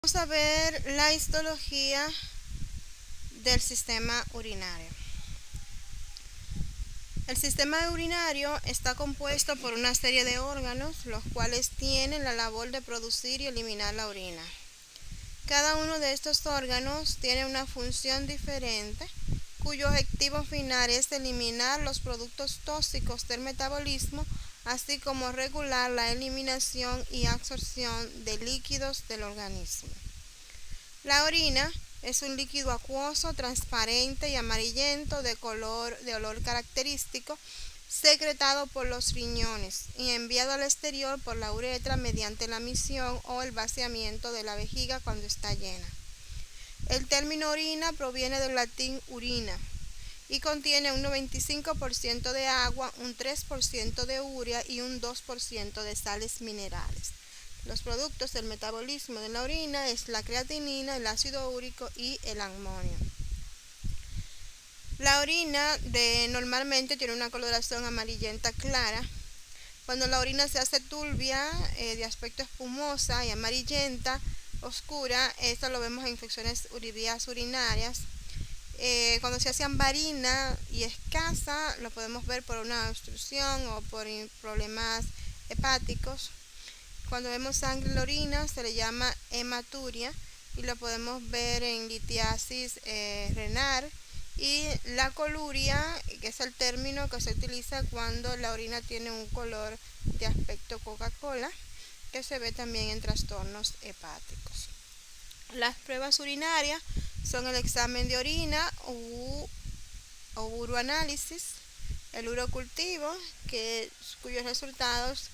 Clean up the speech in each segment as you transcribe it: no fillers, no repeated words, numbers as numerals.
Vamos a ver la histología del sistema urinario. El sistema urinario está compuesto por una serie de órganos, los cuales tienen la labor de producir y eliminar la orina. Cada uno de estos órganos tiene una función diferente, cuyo objetivo final es eliminar los productos tóxicos del metabolismo, así como regular la eliminación y absorción de líquidos del organismo. La orina es un líquido acuoso, transparente y amarillento de olor característico, secretado por los riñones y enviado al exterior por la uretra mediante la misión o el vaciamiento de la vejiga cuando está llena. El término orina proviene del latín urina y contiene un 95% de agua, un 3% de urea y un 2% de sales minerales. Los productos del metabolismo de la orina es la creatinina, el ácido úrico y el amonio. La orina normalmente tiene una coloración amarillenta clara. Cuando la orina se hace turbia, de aspecto espumosa y amarillenta, oscura, esto lo vemos en infecciones vías urinarias. Cuando se hace ambarina y escasa, lo podemos ver por una obstrucción o por problemas hepáticos. Cuando vemos sangre en la orina se le llama hematuria y lo podemos ver en litiasis renal. Y la coluria, que es el término que se utiliza cuando la orina tiene un color de aspecto Coca-Cola, que se ve también en trastornos hepáticos. Las pruebas urinarias son el examen de orina o uroanálisis, el urocultivo, cuyos resultados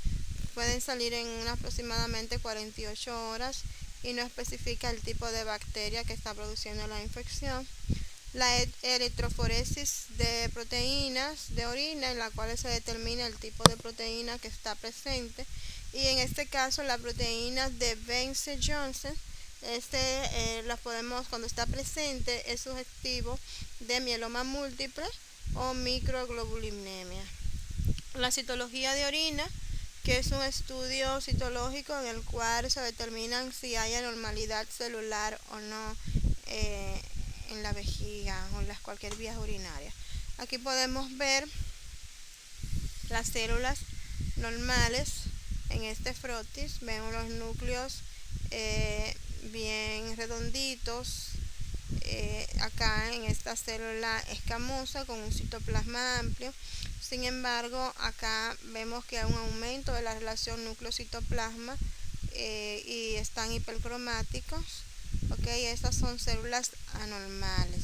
pueden salir en aproximadamente 48 horas y no especifica el tipo de bacteria que está produciendo la infección. La electroforesis de proteínas de orina, en la cual se determina el tipo de proteína que está presente, y en este caso la proteína de Bence-Johnson, la podemos, cuando está presente, es sugestivo de mieloma múltiple o microglobulinemia. La citología de orina, que es un estudio citológico en el cual se determinan si hay anormalidad celular o no en la vejiga o en cualquier vía urinaria. Aquí podemos ver las células normales en este frotis. Vemos los núcleos bien redonditos. Acá en esta célula escamosa con un citoplasma amplio. Sin embargo, acá vemos que hay un aumento de la relación núcleo-citoplasma y están hipercromáticos. Estas son células anormales.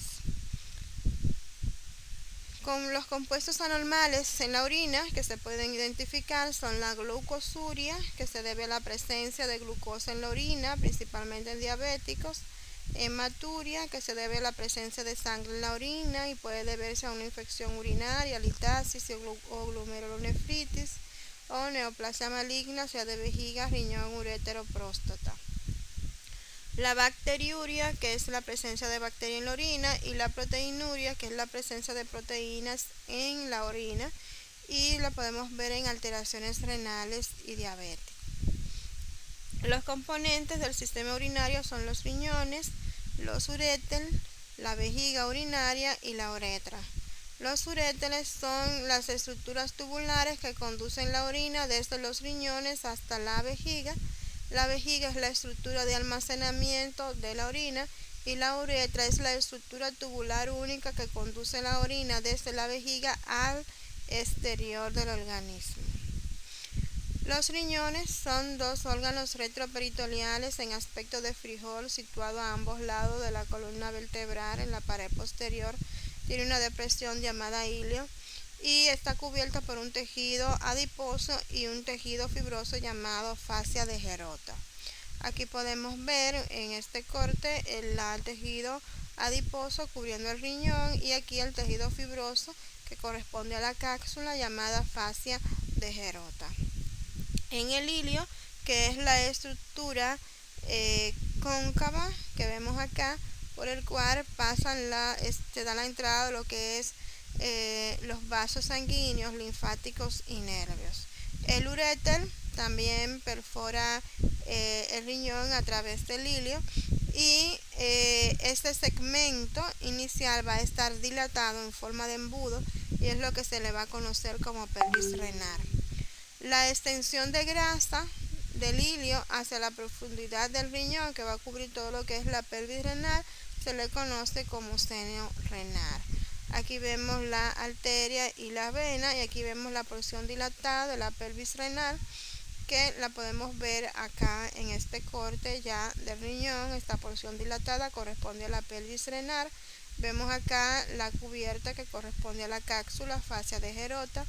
Con los compuestos anormales en la orina que se pueden identificar son la glucosuria, que se debe a la presencia de glucosa en la orina, principalmente en diabéticos; hematuria, que se debe a la presencia de sangre en la orina y puede deberse a una infección urinaria, litiasis o glomerulonefritis; o neoplasia maligna, sea de vejiga, riñón, uréter o próstata. La bacteriuria, que es la presencia de bacterias en la orina; y la proteinuria, que es la presencia de proteínas en la orina, y la podemos ver en alteraciones renales y diabéticas. Los componentes del sistema urinario son los riñones, los uréteres, la vejiga urinaria y la uretra. Los uréteres son las estructuras tubulares que conducen la orina desde los riñones hasta la vejiga. La vejiga es la estructura de almacenamiento de la orina y la uretra es la estructura tubular única que conduce la orina desde la vejiga al exterior del organismo. Los riñones son dos órganos retroperitoneales en aspecto de frijol situados a ambos lados de la columna vertebral en la pared posterior. Tiene una depresión llamada ilio y está cubierta por un tejido adiposo y un tejido fibroso llamado fascia de Gerota. Aquí podemos ver en este corte el tejido adiposo cubriendo el riñón y aquí el tejido fibroso que corresponde a la cápsula llamada fascia de Gerota. En el ilio, que es la estructura cóncava que vemos acá, por el cual da la entrada de lo que es los vasos sanguíneos, linfáticos y nervios. El uréter también perfora el riñón a través del ilio, y este segmento inicial va a estar dilatado en forma de embudo y es lo que se le va a conocer como pelvis renal. La extensión de grasa del ilio hacia la profundidad del riñón, que va a cubrir todo lo que es la pelvis renal, se le conoce como seno renal. Aquí vemos la arteria y la vena, y aquí vemos la porción dilatada de la pelvis renal, que la podemos ver acá en este corte ya del riñón. Esta porción dilatada corresponde a la pelvis renal. Vemos acá la cubierta que corresponde a la cápsula, fascia de Gerota.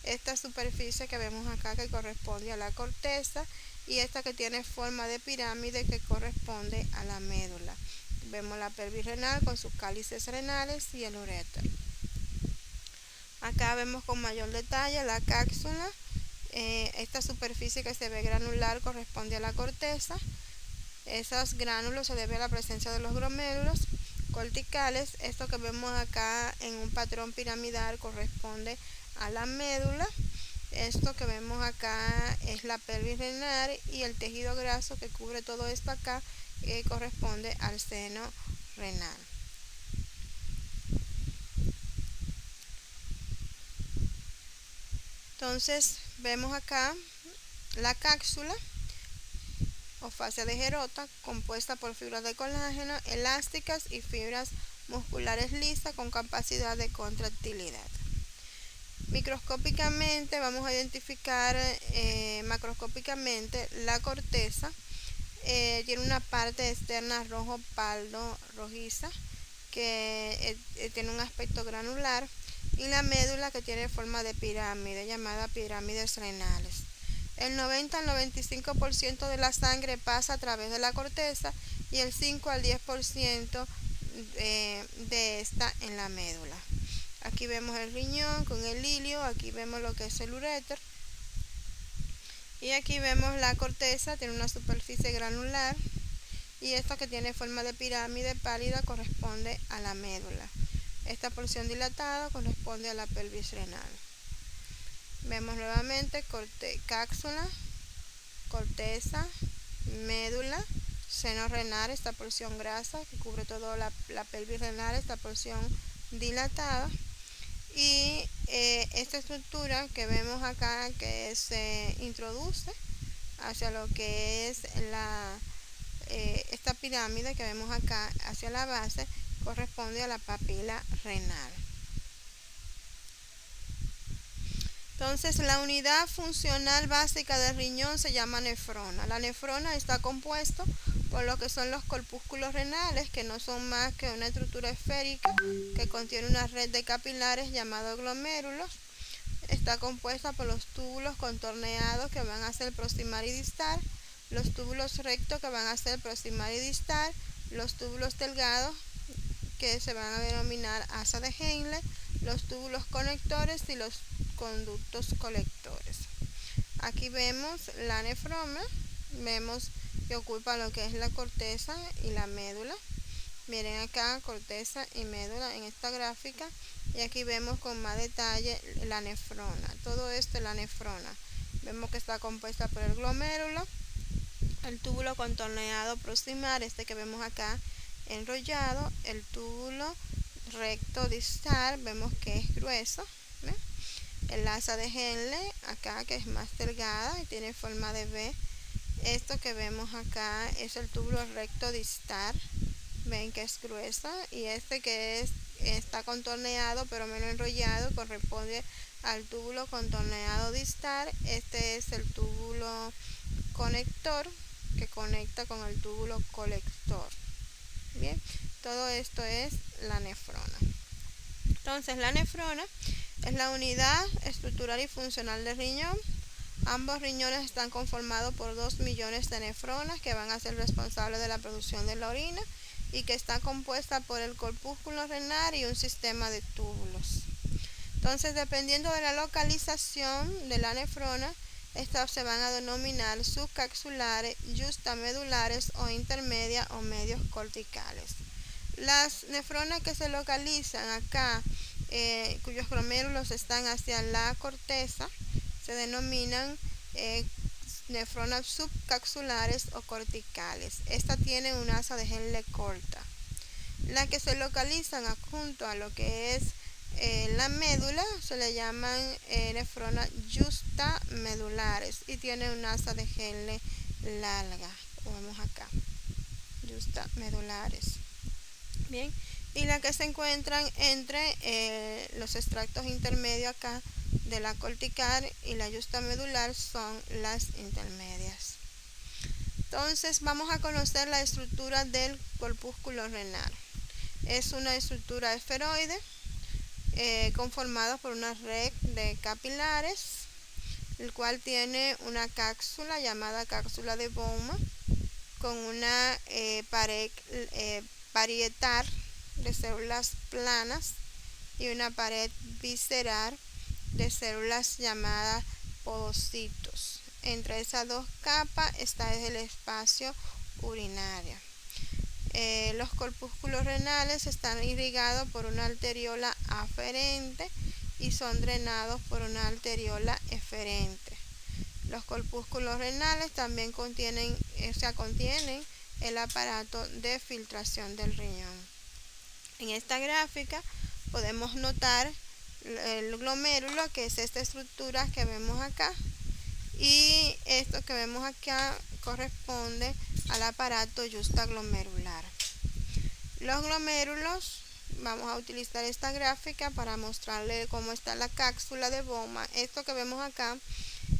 Esta superficie que vemos acá que corresponde a la corteza, y esta que tiene forma de pirámide que corresponde a la médula. Vemos la pelvis renal con sus cálices renales y el uréter. Acá vemos con mayor detalle la cápsula. Esta superficie que se ve granular corresponde a la corteza. Esos gránulos se debe a la presencia de los glomérulos corticales. Esto que vemos acá en un patrón piramidal corresponde a la médula. Esto que vemos acá es la pelvis renal, y el tejido graso que cubre todo esto acá corresponde al seno renal. Entonces vemos acá la cápsula o fascia de Gerota, compuesta por fibras de colágeno elásticas y fibras musculares lisas con capacidad de contractilidad. Microscópicamente vamos a identificar macroscópicamente la corteza. Tiene una parte externa rojo pardo rojiza que tiene un aspecto granular, y la médula que tiene forma de pirámide, llamada pirámides renales. El 90 al 95% de la sangre pasa a través de la corteza, y el 5 al 10% de esta en la médula. Aquí vemos el riñón con el ilio, aquí vemos lo que es el uréter, y aquí vemos la corteza, tiene una superficie granular, y esta que tiene forma de pirámide pálida corresponde a la médula. Esta porción dilatada corresponde a la pelvis renal. Vemos nuevamente cápsula, corteza, médula, seno renal, esta porción grasa que cubre toda la pelvis renal, esta porción dilatada, y esta estructura que vemos acá que se introduce hacia lo que es esta pirámide que vemos acá hacia la base, corresponde a la papila renal. Entonces, la unidad funcional básica del riñón se llama nefrona. La nefrona está compuesto por lo que son los corpúsculos renales, que no son más que una estructura esférica que contiene una red de capilares llamados glomérulos. Está compuesta por los túbulos contorneados que van a ser proximal y distal, los túbulos rectos que van a ser proximal y distal, los túbulos delgados que se van a denominar asa de Henle, los túbulos conectores y los conductos colectores. Aquí vemos la nefrona, vemos que ocupa lo que es la corteza y la médula. Miren acá corteza y médula en esta gráfica, y aquí vemos con más detalle la nefrona. Todo esto es la nefrona. Vemos que está compuesta por el glomérulo, el túbulo contorneado proximal, este que vemos acá enrollado, el túbulo recto distal, vemos que es grueso, ¿ve? El asa de Henle acá, que es más delgada y tiene forma de V. Esto que vemos acá es el túbulo recto distal, ven que es gruesa, y este que está contorneado pero menos enrollado corresponde al túbulo contorneado distal. Este es el túbulo conector que conecta con el túbulo colector. Bien, todo esto es la nefrona. Entonces, la nefrona es la unidad estructural y funcional del riñón. Ambos riñones están conformados por 2 millones de nefronas que van a ser responsables de la producción de la orina, y que está compuesta por el corpúsculo renal y un sistema de túbulos. Entonces, dependiendo de la localización de la nefrona, estas se van a denominar subcapsulares, justamedulares o intermedias o medios corticales. Las nefronas que se localizan acá, cuyos glomérulos están hacia la corteza, se denominan nefronas subcapsulares o corticales. Esta tiene un asa de Henle corta. Las que se localizan adjunto a lo que es la médula se le llaman nefronas justamedulares y tienen un asa de Henle larga, como vemos acá, justamedulares. Bien, y las que se encuentran entre los extractos intermedios acá de la cortical y la justamedular son las intermedias. Entonces vamos a conocer la estructura del corpúsculo renal. Es una estructura esferoide conformada por una red de capilares, el cual tiene una cápsula llamada cápsula de Bowman con una pared parietal de células planas y una pared visceral de células llamadas podocitos. Entre esas dos capas está el espacio urinario. Los corpúsculos renales están irrigados por una arteriola aferente y son drenados por una arteriola eferente. Los corpúsculos renales también contienen el aparato de filtración del riñón. En esta gráfica podemos notar el glomérulo, que es esta estructura que vemos acá, y esto que vemos acá corresponde al aparato justaglomerular. Los glomérulos, vamos a utilizar esta gráfica para mostrarle cómo está la cápsula de Bowman. Esto que vemos acá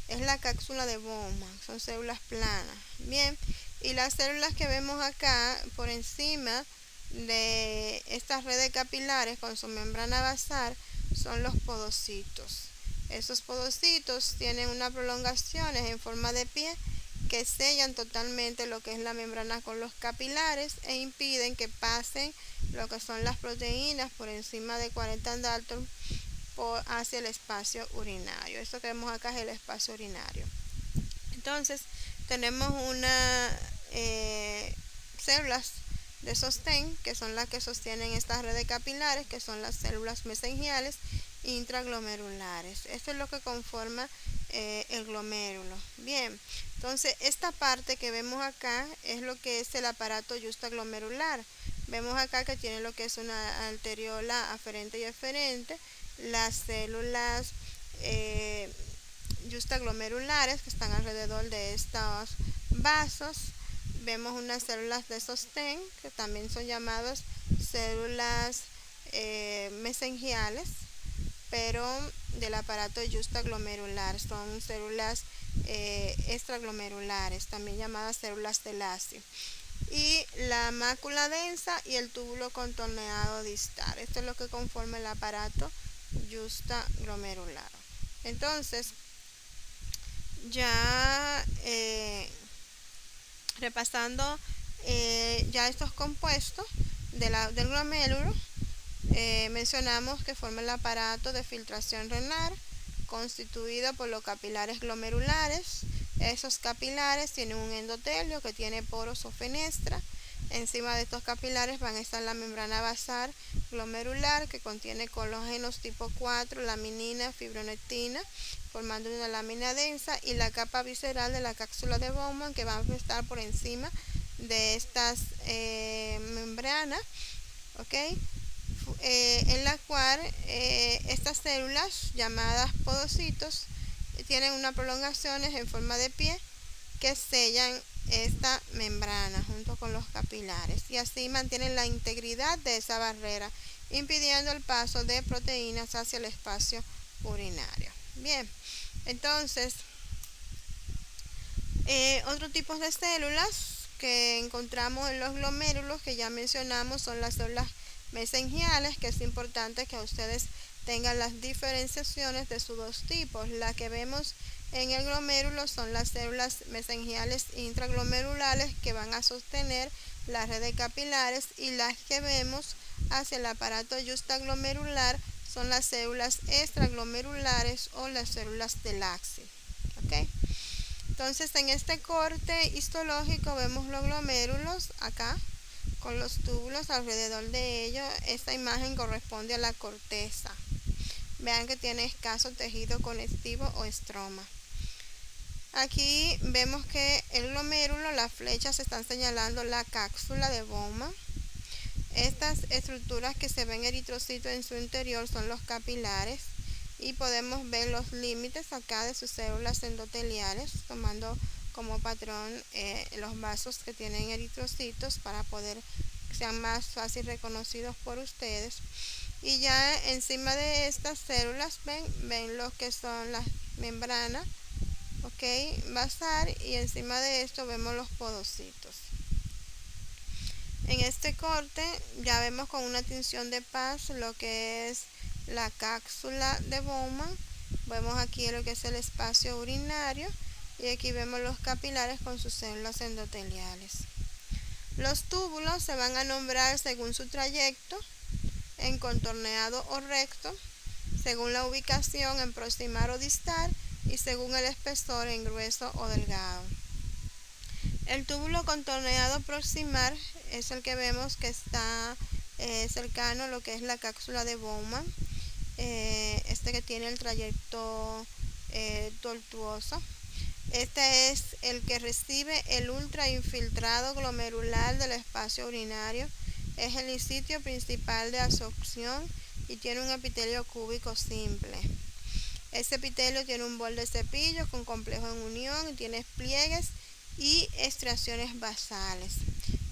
es la cápsula de Bowman, son células planas. Bien, y las células que vemos acá por encima de estas redes capilares con su membrana basal son los podocitos. Esos podocitos tienen unas prolongaciones en forma de pie que sellan totalmente lo que es la membrana con los capilares e impiden que pasen lo que son las proteínas por encima de 40 Dalton hacia el espacio urinario. Esto que vemos acá es el espacio urinario. Entonces tenemos unas células de sostén, que son las que sostienen estas redes capilares, que son las células mesengiales intraglomerulares. Esto es lo que conforma el glomérulo. Bien, entonces esta parte que vemos acá es lo que es el aparato justaglomerular. Vemos acá que tiene lo que es una arteriola aferente y eferente, las células justaglomerulares que están alrededor de estos vasos. Vemos unas células de sostén que también son llamadas células mesengiales, pero del aparato justaglomerular. Son células extraglomerulares, también llamadas células de Lacy. Y la mácula densa y el túbulo contorneado distal. Esto es lo que conforma el aparato justaglomerular. Entonces, ya repasando ya estos compuestos del glomérulo, mencionamos que forma el aparato de filtración renal constituido por los capilares glomerulares. Esos capilares tienen un endotelio que tiene poros o fenestra. Encima de estos capilares van a estar la membrana basal glomerular, que contiene colágenos tipo 4, laminina, fibronectina, formando una lámina densa, y la capa visceral de la cápsula de Bowman, que van a estar por encima de estas membranas, ¿okay? En la cual estas células llamadas podocitos tienen unas prolongaciones en forma de pie que sellan esta membrana junto con los capilares, y así mantienen la integridad de esa barrera, impidiendo el paso de proteínas hacia el espacio urinario. Bien, entonces otro tipo de células que encontramos en los glomérulos que ya mencionamos son las células mesengiales, que es importante que ustedes tengan las diferenciaciones de sus dos tipos. La que vemos en el glomérulo son las células mesengiales intraglomerulares, que van a sostener las redes capilares, y las que vemos hacia el aparato justaglomerular son las células extraglomerulares o las células de Lacy. ¿Okay? Entonces, en este corte histológico vemos los glomérulos acá con los túbulos alrededor de ellos. Esta imagen corresponde a la corteza. Vean que tiene escaso tejido conectivo o estroma. Aquí vemos que el glomérulo, las flechas están señalando la cápsula de Bowman. Estas estructuras que se ven eritrocitos en su interior son los capilares y podemos ver los límites acá de sus células endoteliales, tomando como patrón los vasos que tienen eritrocitos para poder que sean más fácil reconocidos por ustedes. Y ya encima de estas células ven lo que son las membranas, basal, y encima de esto vemos los podocitos. En este corte ya vemos con una tinción de paz lo que es la cápsula de Bowman. Vemos aquí lo que es el espacio urinario y aquí vemos los capilares con sus células endoteliales. Los túbulos se van a nombrar según su trayecto, en contorneado o recto, según la ubicación en proximal o distal y según el espesor en grueso o delgado. El túbulo contorneado proximal es el que vemos que está cercano a lo que es la cápsula de Bowman, este que tiene el trayecto tortuoso. Este es el que recibe el ultrainfiltrado glomerular del espacio urinario. Es el sitio principal de absorción y tiene un epitelio cúbico simple. Este epitelio tiene un borde de cepillo con complejo en unión y tiene pliegues y estriaciones basales.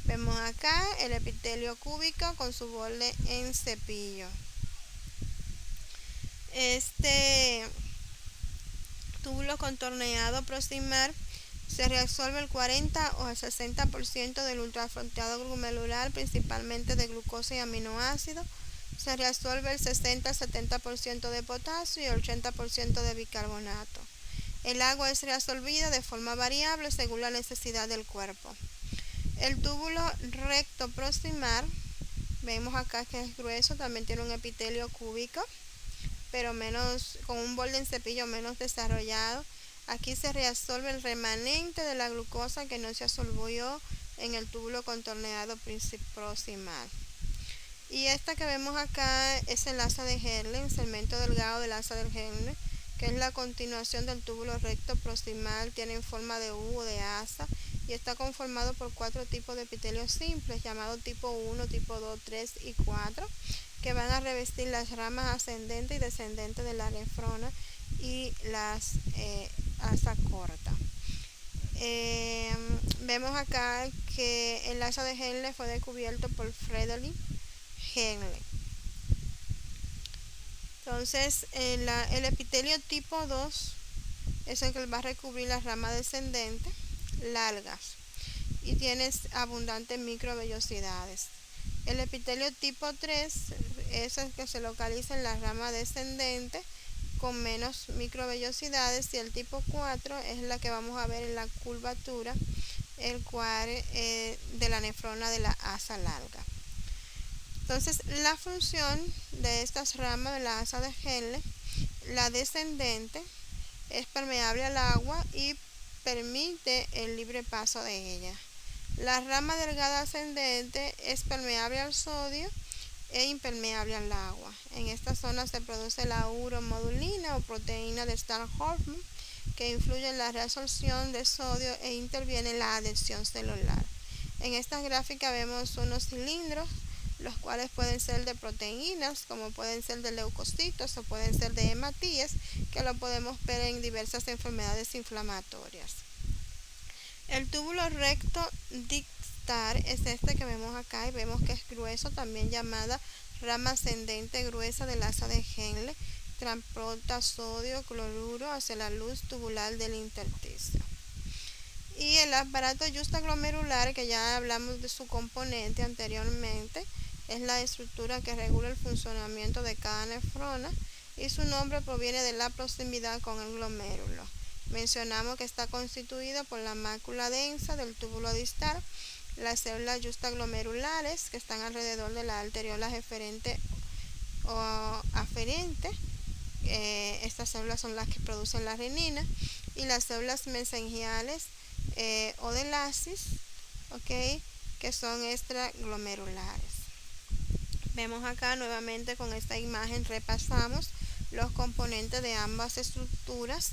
Vemos acá el epitelio cúbico con su borde en cepillo. Este túbulo contorneado proximal se reabsorbe el 40 o el 60% del ultrafiltrado glomerular, principalmente de glucosa y aminoácidos. Se reabsorbe el 60 al 70% de potasio y el 80% de bicarbonato. El agua es reabsorbida de forma variable según la necesidad del cuerpo. El túbulo recto proximal, vemos acá que es grueso, también tiene un epitelio cúbico, pero con un borde en cepillo menos desarrollado. Aquí se reabsorbe el remanente de la glucosa que no se absorbió en el túbulo contorneado proximal. Y esta que vemos acá es el asa de Henle, el segmento delgado del asa de Henle, que es la continuación del túbulo recto proximal, tiene forma de U o de asa y está conformado por 4 tipos de epitelios simples, llamados tipo 1, tipo 2, 3 y 4, que van a revestir las ramas ascendentes y descendentes de la nefrona y las asas cortas. Vemos acá que el asa de Henle fue descubierto por Frederick Henle. Entonces, el epitelio tipo 2 es el que va a recubrir las ramas descendentes, largas, y tiene abundantes microvellosidades. El epitelio tipo 3 es el que se localiza en la rama descendente con menos microvellosidades, y el tipo 4 es la que vamos a ver en la curvatura, el cual de la nefrona de la asa larga. Entonces, la función de estas ramas de la asa de Henle, la descendente, es permeable al agua y permite el libre paso de ella. La rama delgada ascendente es permeable al sodio e impermeable al agua. En esta zona se produce la uromodulina o proteína de Stark-Horstman, que influye en la reabsorción de sodio e interviene en la adhesión celular. En esta gráfica vemos unos cilindros, los cuales pueden ser de proteínas, como pueden ser de leucocitos o pueden ser de hematíes, que lo podemos ver en diversas enfermedades inflamatorias. El túbulo recto distal es este que vemos acá y vemos que es grueso, también llamada rama ascendente gruesa del asa de Henle. Transporta sodio, cloruro hacia la luz tubular del intersticio. Y el aparato justaglomerular, que ya hablamos de su componente anteriormente, es la estructura que regula el funcionamiento de cada nefrona y su nombre proviene de la proximidad con el glomérulo. Mencionamos que está constituido por la mácula densa del túbulo distal, las células justaglomerulares que están alrededor de la arteriola eferente o aferente. Estas células son las que producen la renina, y las células mesengiales o de lasis, que son extraglomerulares. Vemos acá nuevamente con esta imagen, repasamos los componentes de ambas estructuras.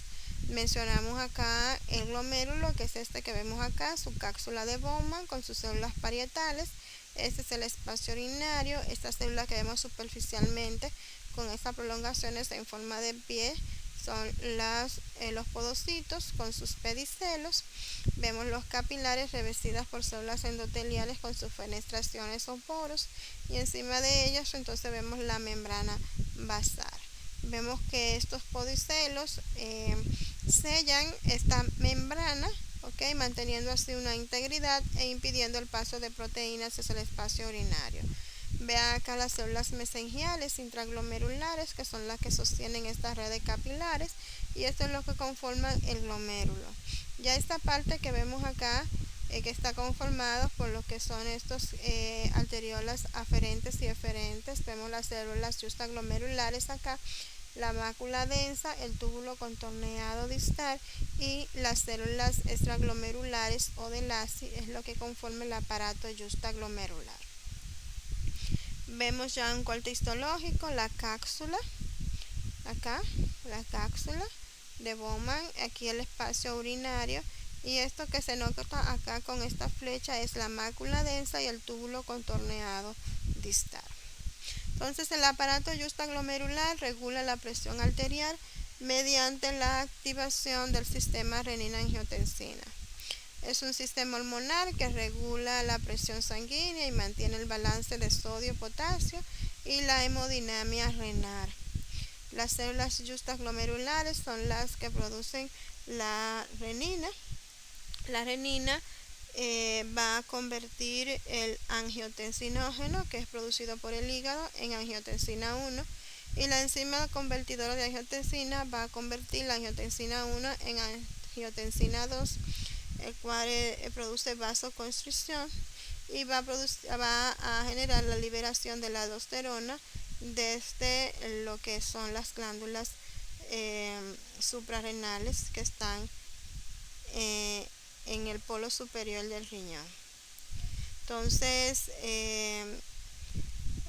Mencionamos acá el glomérulo, que es este que vemos acá, su cápsula de Bowman con sus células parietales. Este es el espacio urinario. Estas células que vemos superficialmente con estas prolongaciones en forma de pie son los podocitos con sus pedicelos. Vemos los capilares revestidas por células endoteliales con sus fenestraciones o poros, y encima de ellas entonces vemos la membrana basal. Vemos que estos podicelos sellan esta membrana, manteniendo así una integridad e impidiendo el paso de proteínas hacia el espacio urinario. Vean acá las células mesengiales intraglomerulares, que son las que sostienen estas redes capilares, y esto es lo que conforman el glomérulo. Ya esta parte que vemos acá, que está conformado por lo que son estos arteriolas aferentes y eferentes. Vemos las células justaglomerulares acá, la mácula densa, el túbulo contorneado distal y las células extraglomerulares o de Lacy es lo que conforma el aparato justaglomerular. Vemos ya un corte histológico, la cápsula, acá, la cápsula de Bowman, aquí el espacio urinario, y esto que se nota acá con esta flecha es la mácula densa y el túbulo contorneado distal. Entonces el aparato justaglomerular regula la presión arterial mediante la activación del sistema renina-angiotensina. Es un sistema hormonal que regula la presión sanguínea y mantiene el balance de sodio-potasio y la hemodinamia renal. Las células justaglomerulares son las que producen la renina. La renina va a convertir el angiotensinógeno, que es producido por el hígado, en angiotensina 1, y la enzima convertidora de angiotensina va a convertir la angiotensina 1 en angiotensina 2, el cual produce vasoconstricción y va a generar la liberación de la aldosterona desde lo que son las glándulas suprarrenales que están en el polo superior del riñón. Entonces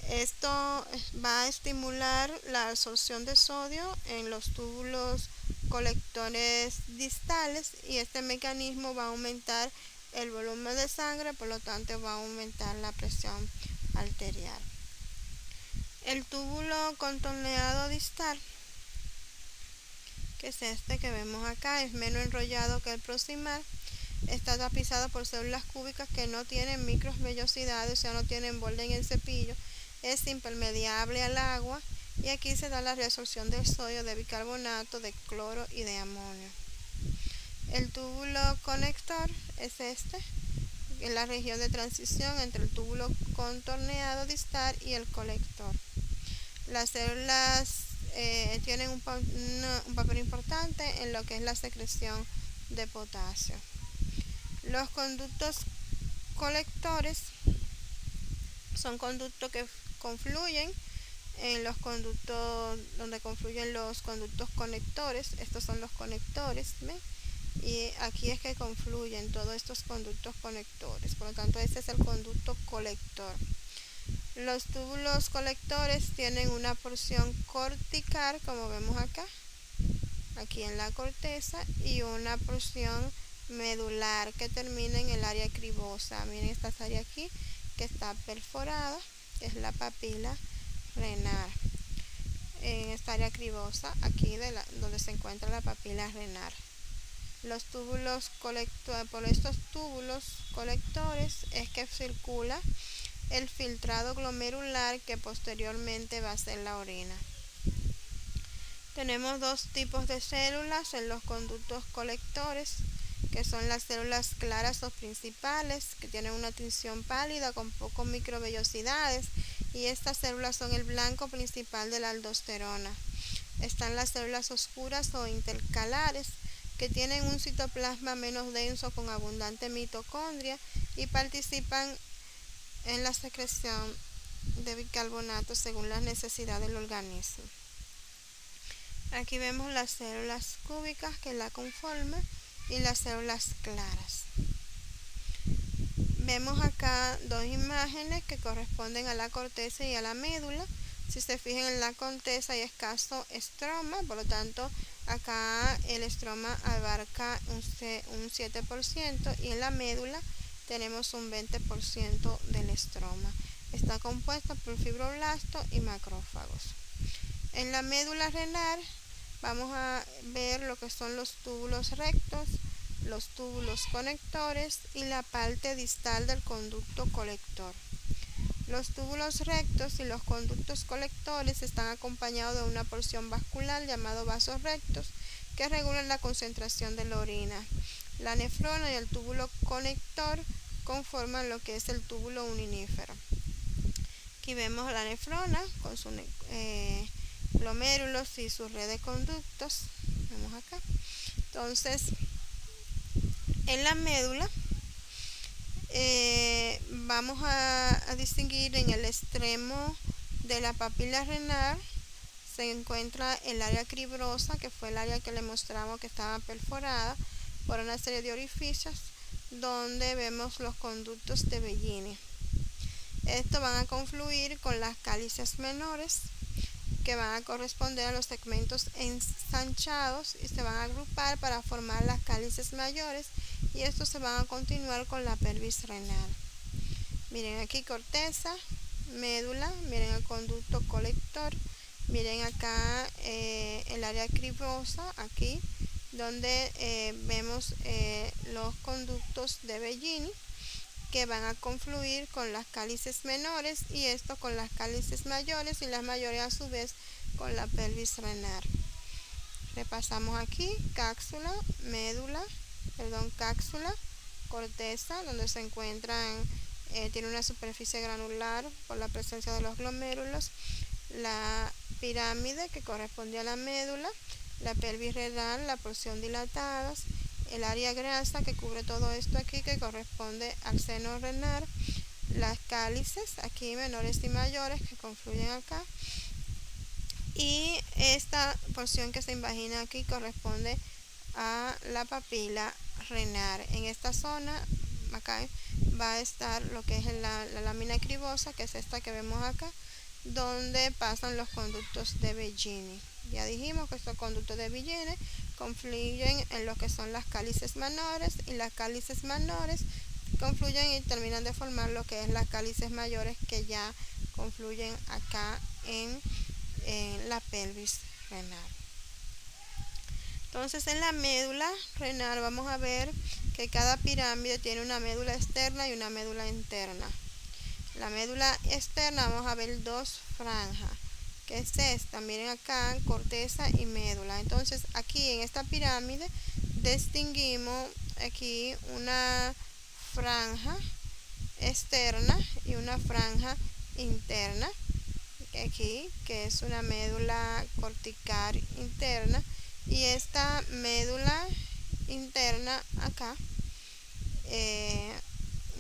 esto va a estimular la absorción de sodio en los túbulos colectores distales, y este mecanismo va a aumentar el volumen de sangre, por lo tanto va a aumentar la presión arterial. El túbulo contorneado distal, que es este que vemos acá, es menos enrollado que el proximal. Está tapizado por células cúbicas que no tienen microvellosidades, o sea, no tienen borde en el cepillo. Es impermeable al agua, y aquí se da la reabsorción del sodio, de bicarbonato, de cloro y de amonio. El túbulo conector es este, en la región de transición entre el túbulo contorneado distal y el colector. Las células tienen un papel importante en lo que es la secreción de potasio. Los conductos colectores son conductos que confluyen en los conductos donde confluyen los conductos conectores. Estos son los conectores, ¿ven? Y aquí es que confluyen todos estos conductos conectores, por lo tanto este es el conducto colector. Los túbulos colectores tienen una porción cortical, como vemos acá, aquí en la corteza, y una porción medular que termina en el área cribosa. Miren esta área aquí que está perforada, que es la papila renal. En esta área cribosa, aquí donde se encuentra la papila renal. Los túbulos colectores, por estos túbulos colectores es que circula el filtrado glomerular, que posteriormente va a ser la orina. Tenemos dos tipos de células en los conductos colectores, que son las células claras o principales, que tienen una tinción pálida con pocas microvellosidades, y estas células son el blanco principal de la aldosterona. Están las células oscuras o intercalares, que tienen un citoplasma menos denso con abundante mitocondria y participan en la secreción de bicarbonato según las necesidades del organismo. Aquí vemos las células cúbicas que la conforman y las células claras. Vemos acá dos imágenes que corresponden a la corteza y a la médula. Si se fijan, en la corteza hay escaso estroma, por lo tanto Acá el estroma abarca un 7% y en la médula tenemos un 20% del estroma. Está compuesta por fibroblastos y macrófagos. En la médula renal vamos a ver lo que son los túbulos rectos, los túbulos conectores y la parte distal del conducto colector. Los túbulos rectos y los conductos colectores están acompañados de una porción vascular llamada vasos rectos que regulan la concentración de la orina. La nefrona y el túbulo conector conforman lo que es el túbulo urinífero. Aquí vemos la nefrona con sus glomérulos y su red de conductos. Vemos acá. Entonces, en la médula vamos a distinguir en el extremo de la papila renal se encuentra el área cribrosa, que fue el área que le mostramos que estaba perforada por una serie de orificios, donde vemos los conductos de Bellini. Estos van a confluir con las cálices menores, que van a corresponder a los segmentos ensanchados y se van a agrupar para formar las cálices mayores, y estos se van a continuar con la pelvis renal. Miren aquí corteza, médula, miren el conducto colector, miren acá el área cribrosa, aquí donde vemos los conductos de Bellini, que van a confluir con las cálices menores y esto con las cálices mayores, y las mayores a su vez con la pelvis renal. Repasamos aquí: cápsula, cápsula, corteza, donde se encuentran, tiene una superficie granular por la presencia de los glomérulos, la pirámide que corresponde a la médula, la pelvis renal, la porción dilatadas, el área grasa que cubre todo esto aquí, que corresponde al seno renal, las cálices aquí menores y mayores que confluyen acá, y esta porción que se invagina aquí corresponde a la papila renal. En esta zona acá va a estar lo que es la lámina cribosa, que es esta que vemos acá, donde pasan los conductos de Bellini. Ya dijimos que estos conductos de Bellini confluyen en lo que son las cálices menores, y las cálices menores confluyen y terminan de formar lo que es las cálices mayores, que ya confluyen acá en la pelvis renal. Entonces, en la médula renal vamos a ver que cada pirámide tiene una médula externa y una médula interna. La médula externa vamos a ver dos franjas, que es esta, miren acá, corteza y médula. Entonces aquí en esta pirámide distinguimos aquí una franja externa y una franja interna, aquí que es una médula cortical interna, y esta médula interna acá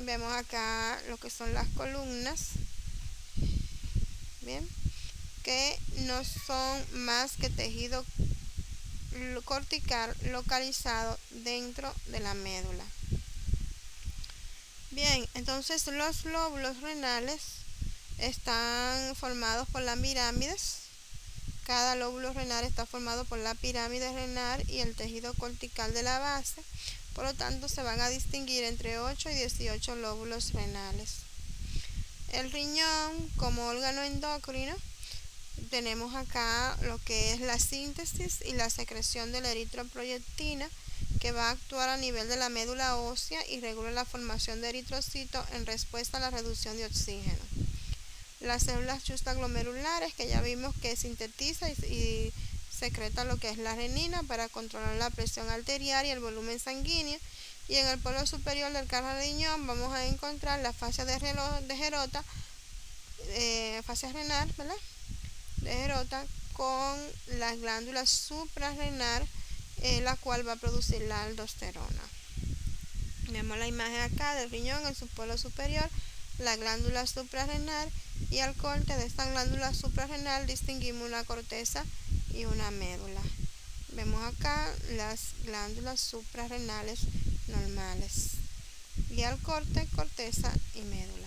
vemos acá lo que son las columnas, bien, que no son más que tejido cortical localizado dentro de la médula. Bien, entonces los lóbulos renales están formados por las pirámides. Cada lóbulo renal está formado por la pirámide renal y el tejido cortical de la base. Por lo tanto, se van a distinguir entre 8 y 18 lóbulos renales. El riñón, como órgano endocrino, tenemos acá lo que es la síntesis y la secreción de la eritropoyetina, que va a actuar a nivel de la médula ósea y regula la formación de eritrocitos en respuesta a la reducción de oxígeno. Las células justaglomerulares, que ya vimos que sintetiza y secreta lo que es la renina para controlar la presión arterial y el volumen sanguíneo. Y en el polo superior del canal riñón vamos a encontrar la fascia de Gerota, fascia renal, ¿verdad?, de Gerota, con las glándulas suprarrenal, la cual va a producir la aldosterona. Vemos la imagen acá del riñón en su polo superior, la glándula suprarrenal, y al corte de esta glándula suprarrenal distinguimos una corteza y una médula. Vemos acá las glándulas suprarrenales normales, y al corte, corteza y médula.